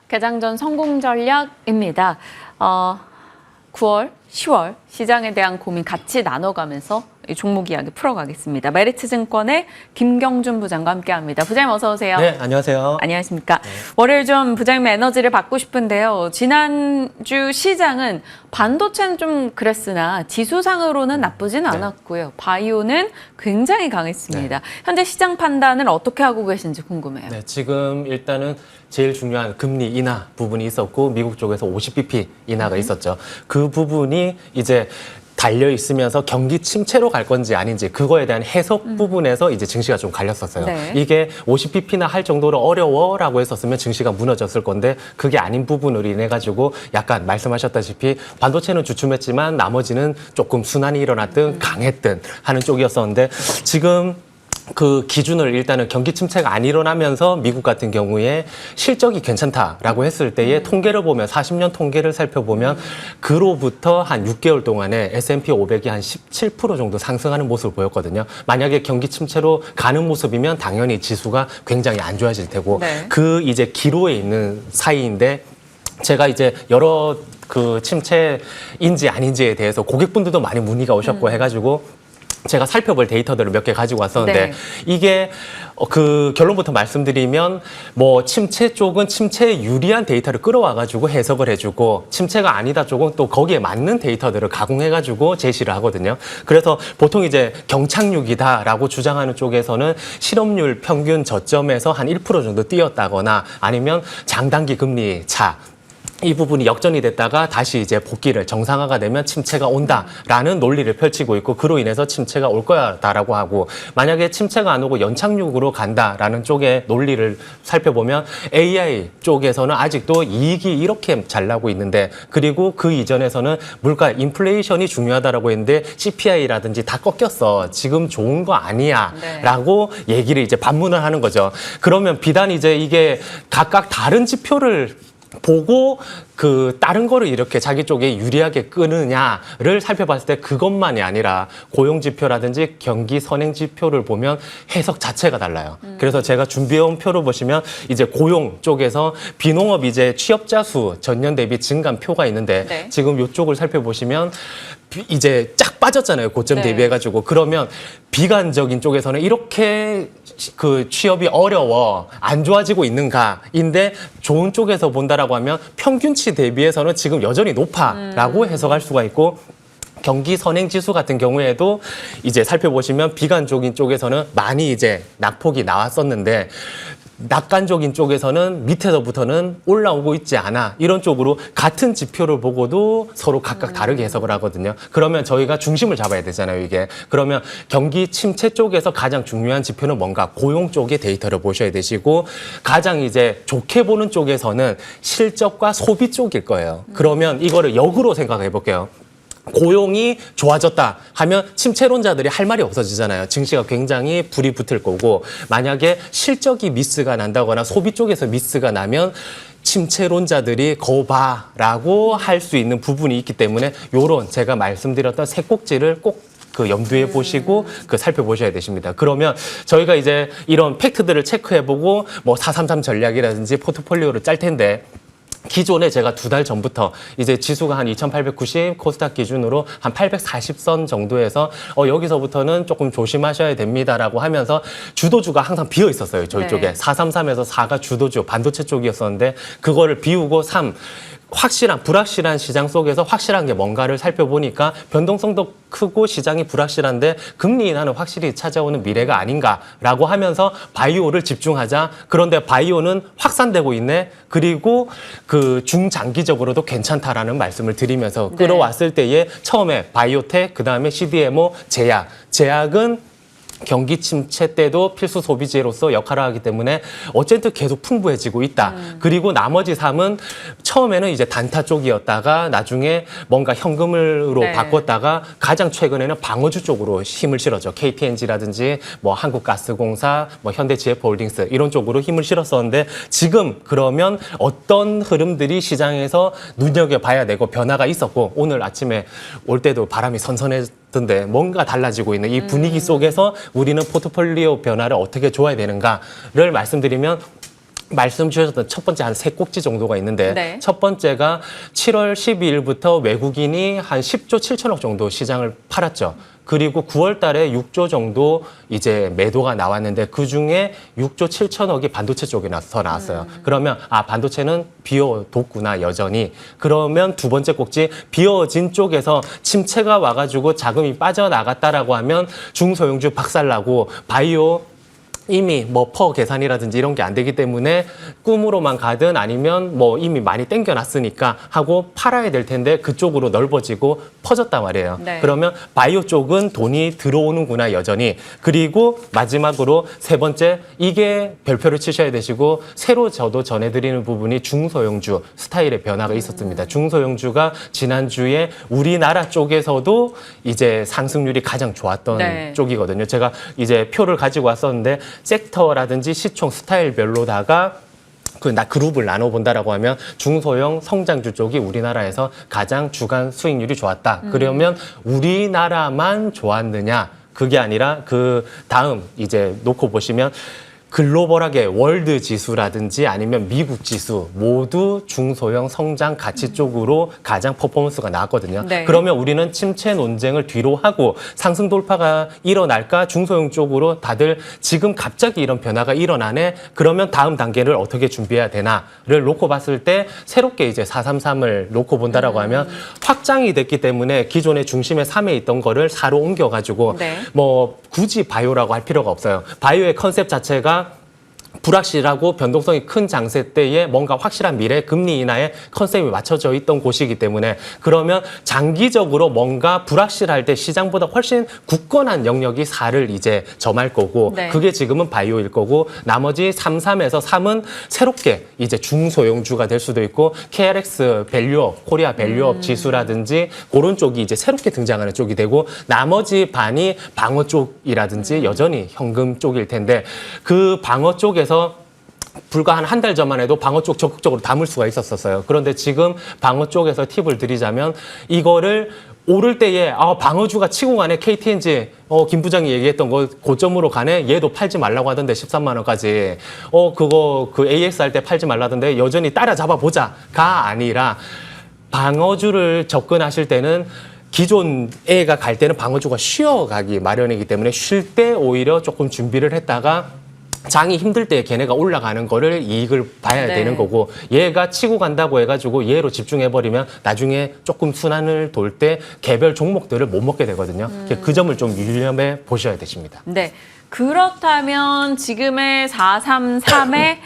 개장 전 성공 전략입니다. 9월, 10월 시장에 대한 고민 같이 나눠가면서 이 종목 이야기 풀어가겠습니다. 메리츠증권의 김경준 부장과 함께합니다. 부장님 어서 오세요. 네, 안녕하세요. 안녕하십니까. 월요일 좀 부장님 에너지를 받고 싶은데요. 지난주 시장은 반도체는 좀 그랬으나 지수상으로는 나쁘진 않았고요. 바이오는 굉장히 강했습니다. 현재 시장 판단을 어떻게 하고 계신지 궁금해요. 네, 지금 일단은 제일 중요한 금리 인하 부분이 있었고 미국 쪽에서 50bp 인하가 있었죠. 그 부분이 이제 달려 있으면서 경기 침체로 갈 건지 아닌지 그거에 대한 해석 부분에서 이제 증시가 좀 갈렸었어요. 네. 이게 50bp나 할 정도로 어려워라고 했었으면 증시가 무너졌을 건데 그게 아닌 부분으로 인해 가지고 약간 말씀하셨다시피 반도체는 주춤했지만 나머지는 조금 순환이 일어났든 강했든 하는 쪽이었었는데 지금 그 기준을 일단은 경기 침체가 안 일어나면서 미국 같은 경우에 실적이 괜찮다라고 했을 때의 통계를 보면 40년 통계를 살펴보면 그로부터 한 6개월 동안에 S&P 500이 한 17% 정도 상승하는 모습을 보였거든요. 만약에 경기 침체로 가는 모습이면 당연히 지수가 굉장히 안 좋아질 테고 네. 그 이제 기로에 있는 사이인데 제가 이제 여러 그 침체인지 아닌지에 대해서 고객분들도 많이 문의가 오셨고 해가지고 제가 살펴볼 데이터들을 몇 개 가지고 왔었는데 네. 이게 그 결론부터 말씀드리면 뭐 침체 쪽은 침체에 유리한 데이터를 끌어와가지고 해석을 해주고 침체가 아니다 쪽은 또 거기에 맞는 데이터들을 가공해가지고 제시를 하거든요. 그래서 보통 이제 경착륙이다라고 주장하는 쪽에서는 실업률 평균 저점에서 한 1% 정도 뛰었다거나 아니면 장단기 금리 차 이 부분이 역전이 됐다가 다시 이제 복귀를 정상화가 되면 침체가 온다라는 논리를 펼치고 있고 그로 인해서 침체가 올 거다라고 하고 만약에 침체가 안 오고 연착륙으로 간다라는 쪽의 논리를 살펴보면 AI 쪽에서는 아직도 이익이 이렇게 잘 나고 있는데 그리고 그 이전에서는 물가 인플레이션이 중요하다라고 했는데 CPI라든지 다 꺾였어. 지금 좋은 거 아니야. 네. 라고 얘기를 이제 반문을 하는 거죠. 그러면 비단 이제 이게 각각 다른 지표를 보고 그 다른 거를 이렇게 자기 쪽에 유리하게 끄느냐를 살펴봤을 때 그것만이 아니라 고용 지표라든지 경기 선행 지표를 보면 해석 자체가 달라요. 그래서 제가 준비해온 표를 보시면 이제 고용 쪽에서 비농업 이제 취업자 수 전년 대비 증감 표가 있는데 네. 지금 이쪽을 살펴보시면 이제 쫙 빠졌잖아요. 고점 네. 대비해가지고. 그러면 비관적인 쪽에서는 이렇게 그 취업이 어려워 안 좋아지고 있는가인데 좋은 쪽에서 본다라고 하면 평균치 대비해서는 지금 여전히 높아라고 해석할 수가 있고 경기 선행 지수 같은 경우에도 이제 살펴보시면 비관적인 쪽에서는 많이 이제 낙폭이 나왔었는데 낙관적인 쪽에서는 밑에서부터는 올라오고 있지 않아. 이런 쪽으로 같은 지표를 보고도 서로 각각 다르게 해석을 하거든요. 그러면 저희가 중심을 잡아야 되잖아요, 이게. 그러면 경기 침체 쪽에서 가장 중요한 지표는 뭔가 고용 쪽의 데이터를 보셔야 되시고 가장 이제 좋게 보는 쪽에서는 실적과 소비 쪽일 거예요. 그러면 이거를 역으로 생각해 볼게요. 고용이 좋아졌다 하면 침체론자들이 할 말이 없어지잖아요. 증시가 굉장히 불이 붙을 거고 만약에 실적이 미스가 난다거나 소비 쪽에서 미스가 나면 침체론자들이 거봐라고 할 수 있는 부분이 있기 때문에 요런 제가 말씀드렸던 세 꼭지를 꼭 그 염두에 보시고 그 살펴보셔야 되십니다. 그러면 저희가 이제 이런 팩트들을 체크해보고 뭐 433 전략이라든지 포트폴리오를 짤 텐데 기존에 제가 2달 전부터 이제 지수가 한 2890 코스닥 기준으로 한 840선 정도에서 여기서부터는 조금 조심하셔야 됩니다라고 하면서 주도주가 항상 비어 있었어요. 저희 네. 쪽에 433에서 4가 주도주 반도체 쪽이었었는데 그거를 비우고 3 확실한 불확실한 시장 속에서 확실한 게 뭔가를 살펴보니까 변동성도 크고 시장이 불확실한데 금리 인하는 확실히 찾아오는 미래가 아닌가라고 하면서 바이오를 집중하자. 그런데 바이오는 확산되고 있네. 그리고 그 중장기적으로도 괜찮다라는 말씀을 드리면서 끌어왔을 때에 처음에 바이오텍, 그다음에 CDMO, 제약은 경기 침체 때도 필수 소비재로서 역할을 하기 때문에 어쨌든 계속 풍부해지고 있다. 그리고 나머지 3은 처음에는 이제 단타 쪽이었다가 나중에 뭔가 현금으로 네. 바꿨다가 가장 최근에는 방어주 쪽으로 힘을 실었죠. KTNG라든지 뭐 한국가스공사, 뭐 현대GF홀딩스 이런 쪽으로 힘을 실었었는데 지금 그러면 어떤 흐름들이 시장에서 눈여겨봐야 되고 변화가 있었고 오늘 아침에 올 때도 바람이 선선했던데 뭔가 달라지고 있는 이 분위기 속에서 우리는 포트폴리오 변화를 어떻게 줘야 되는가를 말씀드리면 말씀 주셨던 첫 번째 한 세 꼭지 정도가 있는데 네. 첫 번째가 7월 12일부터 외국인이 한 10조 7천억 정도 시장을 팔았죠. 그리고 9월 달에 6조 정도 이제 매도가 나왔는데 그중에 6조 7천억이 반도체 쪽에 나왔어요. 그러면 반도체는 비어뒀구나 여전히. 그러면 두 번째 꼭지 비어진 쪽에서 침체가 와가지고 자금이 빠져나갔다라고 하면 중소형주 박살나고 바이오 이미 뭐 퍼 계산이라든지 이런 게 안 되기 때문에 꿈으로만 가든 아니면 뭐 이미 많이 땡겨놨으니까 하고 팔아야 될 텐데 그쪽으로 넓어지고 퍼졌단 말이에요. 네. 그러면 바이오 쪽은 돈이 들어오는구나 여전히. 그리고 마지막으로 세 번째 이게 별표를 치셔야 되시고 새로 저도 전해드리는 부분이 중소형주 스타일의 변화가 있었습니다. 중소형주가 지난주에 우리나라 쪽에서도 이제 상승률이 가장 좋았던 네. 쪽이거든요. 제가 이제 표를 가지고 왔었는데 섹터라든지 시총 스타일별로다가 그룹을 나눠본다라고 하면 중소형 성장주 쪽이 우리나라에서 가장 주간 수익률이 좋았다. 그러면 우리나라만 좋았느냐? 그게 아니라 그 다음 이제 놓고 보시면 글로벌하게 월드 지수라든지 아니면 미국 지수 모두 중소형 성장 가치 쪽으로 가장 퍼포먼스가 나왔거든요. 네. 그러면 우리는 침체 논쟁을 뒤로 하고 상승 돌파가 일어날까 중소형 쪽으로 다들 지금 갑자기 이런 변화가 일어나네. 그러면 다음 단계를 어떻게 준비해야 되나를 놓고 봤을 때 새롭게 이제 433을 놓고 본다라고 하면 확장이 됐기 때문에 기존의 중심의 3에 있던 거를 4로 옮겨가지고 네. 뭐 굳이 바이오라고 할 필요가 없어요. 바이오의 컨셉 자체가 불확실하고 변동성이 큰 장세 때에 뭔가 확실한 미래 금리 인하에 컨셉이 맞춰져 있던 곳이기 때문에 그러면 장기적으로 뭔가 불확실할 때 시장보다 훨씬 굳건한 영역이 4를 이제 점할 거고 네. 그게 지금은 바이오일 거고 나머지 33에서 3은 새롭게 이제 중소형주가 될 수도 있고 KRX 밸류업, 코리아 밸류업 지수라든지 그런 쪽이 이제 새롭게 등장하는 쪽이 되고 나머지 반이 방어 쪽이라든지 여전히 현금 쪽일 텐데 그 방어 쪽에서 불과 한 달 전만 해도 방어 쪽 적극적으로 담을 수가 있었어요. 그런데 지금 방어 쪽에서 팁을 드리자면 이거를 오를 때에 방어주가 치고 가네 KTNG 김 부장이 얘기했던 거 고점으로 가네 얘도 팔지 말라고 하던데 13만 원까지 그거 그 AX 할 때 팔지 말라던데 여전히 따라잡아 보자가 아니라 방어주를 접근하실 때는 기존 애가 갈 때는 방어주가 쉬어가기 마련이기 때문에 쉴 때 오히려 조금 준비를 했다가 장이 힘들 때 걔네가 올라가는 거를 이익을 봐야 네. 되는 거고 얘가 치고 간다고 해가지고 얘로 집중해버리면 나중에 조금 순환을 돌 때 개별 종목들을 못 먹게 되거든요. 그 점을 좀 유념해 보셔야 되십니다. 네. 그렇다면 지금의 433에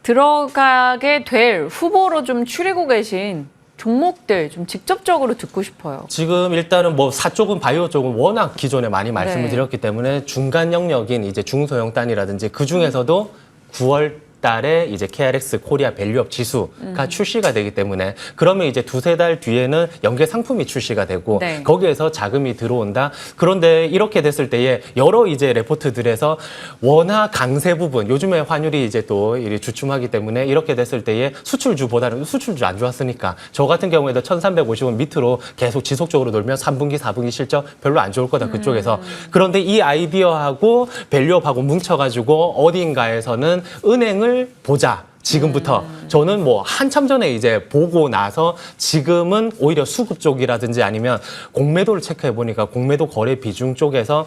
들어가게 될 후보로 좀 추리고 계신 종목들 좀 직접적으로 듣고 싶어요. 지금 일단은 뭐 4쪽은 바이오 쪽은 워낙 기존에 많이 말씀을 네. 드렸기 때문에 중간 영역인 이제 중소형 단이라든지 그 중에서도 9월 달에 이제 KRX 코리아 밸류업 지수가 출시가 되기 때문에 그러면 이제 두세 달 뒤에는 연계 상품이 출시가 되고 네. 거기에서 자금이 들어온다. 그런데 이렇게 됐을 때에 여러 이제 레포트들에서 원화 강세 부분 요즘에 환율이 이제 또 주춤하기 때문에 이렇게 됐을 때에 수출주보다는 수출주 안 좋았으니까 저 같은 경우에도 1350원 밑으로 계속 지속적으로 놀면 3분기, 4분기 실적 별로 안 좋을 거다 그쪽에서. 그런데 이 아이디어하고 밸류업하고 뭉쳐가지고 어딘가에서는 은행을 보자. 지금부터 저는 뭐 한참 전에 이제 보고 나서 지금은 오히려 수급 쪽이라든지 아니면 공매도를 체크해 보니까 공매도 거래 비중 쪽에서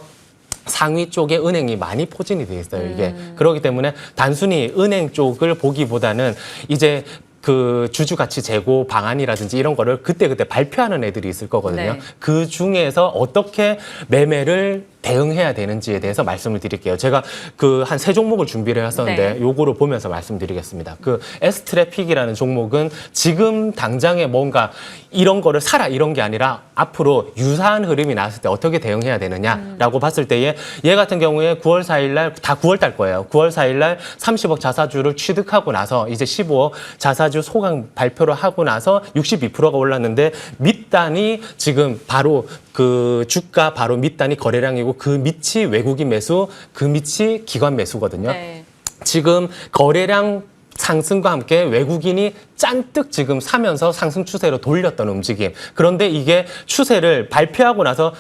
상위 쪽에 은행이 많이 포진이 돼 있어요. 이게 그렇기 때문에 단순히 은행 쪽을 보기보다는 이제 그 주주가치 재고 방안이라든지 이런 거를 그때그때 발표하는 애들이 있을 거거든요. 네. 그 중에서 어떻게 매매를 대응해야 되는지에 대해서 말씀을 드릴게요. 제가 그 한 세 종목을 준비를 했었는데 네. 요거를 보면서 말씀드리겠습니다. 그 S트래픽이라는 종목은 지금 당장에 뭔가 이런 거를 사라 이런 게 아니라 앞으로 유사한 흐름이 나왔을 때 어떻게 대응해야 되느냐라고 봤을 때에 얘 같은 경우에 9월 4일 날 다 9월 달 거예요. 9월 4일 날 30억 자사주를 취득하고 나서 이제 15억 자사주 소강 발표를 하고 나서 62%가 올랐는데 밑단이 지금 바로 그 주가 바로 밑단이 거래량이고 그 밑이 외국인 매수, 그 밑이 기관 매수거든요. 네. 지금 거래량 상승과 함께 외국인이 잔뜩 지금 사면서 상승 추세로 돌렸던 움직임. 그런데 이게 추세를 발표하고 나서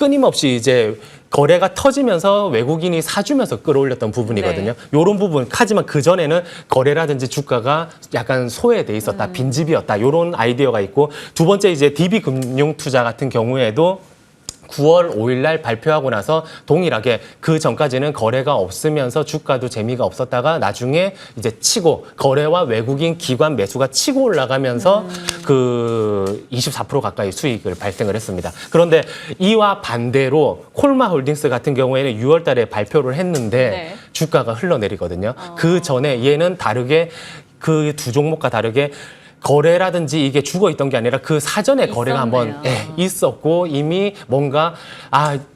끊임없이 이제 거래가 터지면서 외국인이 사주면서 끌어올렸던 부분이거든요. 이런 부분. 하지만 그전에는 거래라든지 주가가 약간 소외돼 있었다. 빈집이었다. 이런 아이디어가 있고 두 번째 이제 DB금융투자 같은 경우에도 9월 5일 날 발표하고 나서 동일하게 그 전까지는 거래가 없으면서 주가도 재미가 없었다가 나중에 이제 치고 거래와 외국인 기관 매수가 치고 올라가면서 그 24% 가까이 수익을 발생을 했습니다. 그런데 이와 반대로 콜마 홀딩스 같은 경우에는 6월 달에 발표를 했는데 네. 주가가 흘러내리거든요. 그 전에 얘는 다르게 그 두 종목과 다르게 거래라든지 이게 죽어 있던 게 아니라 그 사전에 거래가 한번 있었고 이미 뭔가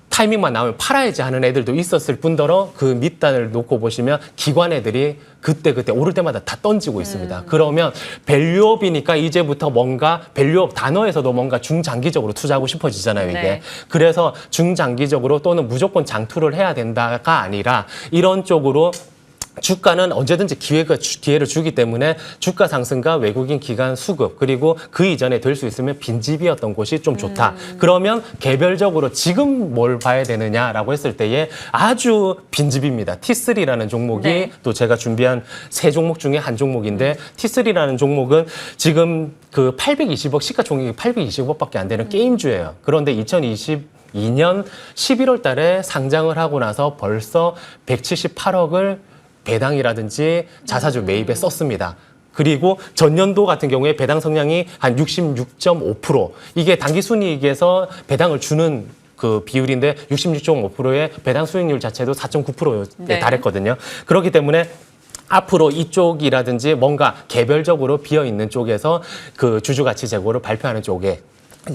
타이밍만 나오면 팔아야지 하는 애들도 있었을 뿐더러 그 밑단을 놓고 보시면 기관 애들이 그때 오를 때마다 다 던지고 있습니다. 그러면 밸류업이니까 이제부터 뭔가 밸류업 단어에서도 뭔가 중장기적으로 투자하고 싶어지잖아요, 이게. 네. 그래서 중장기적으로 또는 무조건 장투를 해야 된다가 아니라 이런 쪽으로 주가는 언제든지 기회를 주기 때문에 주가 상승과 외국인 기관 수급 그리고 그 이전에 될 수 있으면 빈집이었던 곳이 좀 좋다. 그러면 개별적으로 지금 뭘 봐야 되느냐라고 했을 때에 아주 빈집입니다. T3라는 종목이 네. 또 제가 준비한 세 종목 중에 한 종목인데 T3라는 종목은 지금 그 820억 시가총액이 820억밖에 안 되는 게임주예요. 그런데 2022년 11월 달에 상장을 하고 나서 벌써 178억을 배당이라든지 자사주 매입에 썼습니다. 그리고 전년도 같은 경우에 배당 성량이 한 66.5%. 이게 당기 순이익에서 배당을 주는 그 비율인데 66.5%의 배당 수익률 자체도 4.9%에 네. 달했거든요. 그렇기 때문에 앞으로 이쪽이라든지 뭔가 개별적으로 비어 있는 쪽에서 그 주주가치 재고를 발표하는 쪽에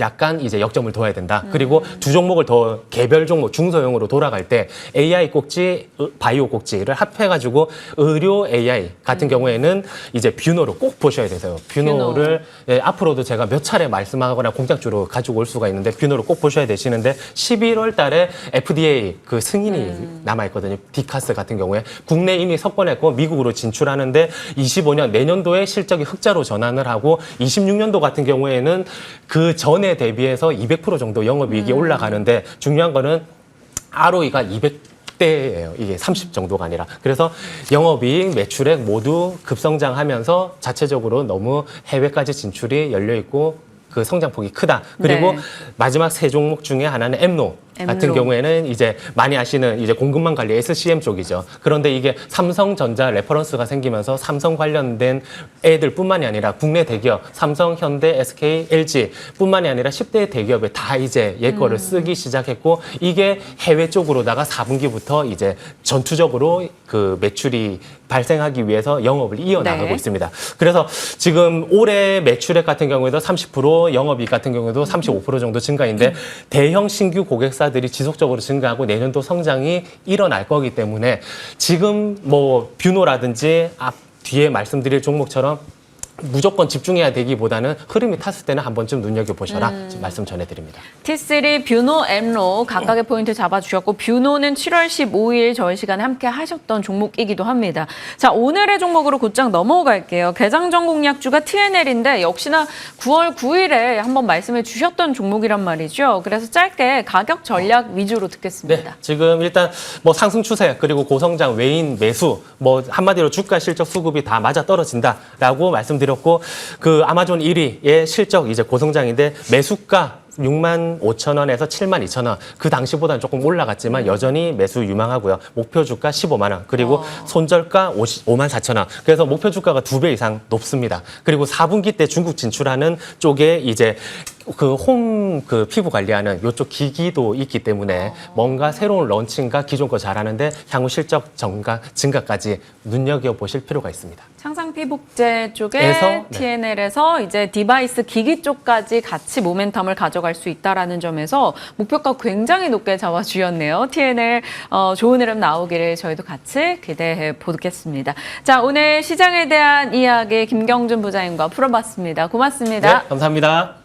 약간 이제 역점을 둬야 된다. 그리고 두 종목을 더 개별 종목 중소형으로 돌아갈 때 AI 꼭지, 바이오 꼭지를 합해가지고 의료 AI 같은 경우에는 이제 뷰노를 꼭 보셔야 되세요. 뷰노를 예, 앞으로도 제가 몇 차례 말씀하거나 공작주로 가지고 올 수가 있는데 뷰노를 꼭 보셔야 되시는데 11월 달에 FDA 그 승인이 남아있거든요. 디카스 같은 경우에 국내 이미 석권했고 미국으로 진출하는데 25년 내년도에 실적이 흑자로 전환을 하고 26년도 같은 경우에는 그 전에 대비해서 200% 정도 영업이익이 올라가는데 중요한 거는 ROE가 200대예요. 이게 30 정도가 아니라. 그래서 영업이익, 매출액 모두 급성장하면서 자체적으로 너무 해외까지 진출이 열려 있고 그 성장폭이 크다. 그리고 네. 마지막 세 종목 중에 하나는 엠노 같은 경우에는 이제 많이 아시는 이제 공급망 관리 SCM 쪽이죠. 그런데 이게 삼성전자 레퍼런스가 생기면서 삼성 관련된 애들뿐만이 아니라 국내 대기업 삼성, 현대, SK, LG 뿐만이 아니라 10대 대기업에 다 이제 얘 거를 쓰기 시작했고 이게 해외 쪽으로다가 4분기부터 이제 전투적으로 그 매출이 발생하기 위해서 영업을 이어나가고 네. 있습니다. 그래서 지금 올해 매출액 같은 경우에도 30%, 영업이익 같은 경우에도 35% 정도 증가인데 대형 신규 고객사들이 지속적으로 증가하고 내년도 성장이 일어날 거기 때문에 지금 뭐 뷰노라든지 앞 뒤에 말씀드릴 종목처럼 무조건 집중해야 되기보다는 흐름이 탔을 때는 한 번쯤 눈여겨보셔라 말씀 전해드립니다. T3, 뷰노, 엠로 각각의 포인트 잡아주셨고 뷰노는 7월 15일 저희 시간에 함께 하셨던 종목이기도 합니다. 자, 오늘의 종목으로 곧장 넘어갈게요. 개장전 공략주가 TNL인데 역시나 9월 9일에 한번 말씀해 주셨던 종목이란 말이죠. 그래서 짧게 가격 전략 위주로 듣겠습니다. 네, 지금 일단 뭐 상승 추세 그리고 고성장 외인 매수 뭐 한마디로 주가 실적 수급이 다 맞아 떨어진다라고 말씀드렸고 그 아마존 1위의 실적 이제 고성장인데 매수가 65,000원에서 72,000원. 그 당시보다는 조금 올라갔지만 여전히 매수 유망하고요. 목표 주가 15만 원. 그리고 손절가 54,000원. 그래서 목표 주가가 2배 이상 높습니다. 그리고 4분기 때 중국 진출하는 쪽에 이제 그 홈 그 피부 관리하는 이쪽 기기도 있기 때문에 뭔가 새로운 런칭과 기존 거 잘하는데 향후 실적 증가까지 눈여겨보실 필요가 있습니다. 창상 피복제 쪽에 네. TNL에서 이제 디바이스 기기 쪽까지 같이 모멘텀을 가져갈 수 있다라는 점에서 목표가 굉장히 높게 잡아주셨네요. TNL 좋은 흐름 나오기를 저희도 같이 기대해 보겠습니다. 자, 오늘 시장에 대한 이야기 김경준 부장님과 풀어봤습니다. 고맙습니다. 네, 감사합니다.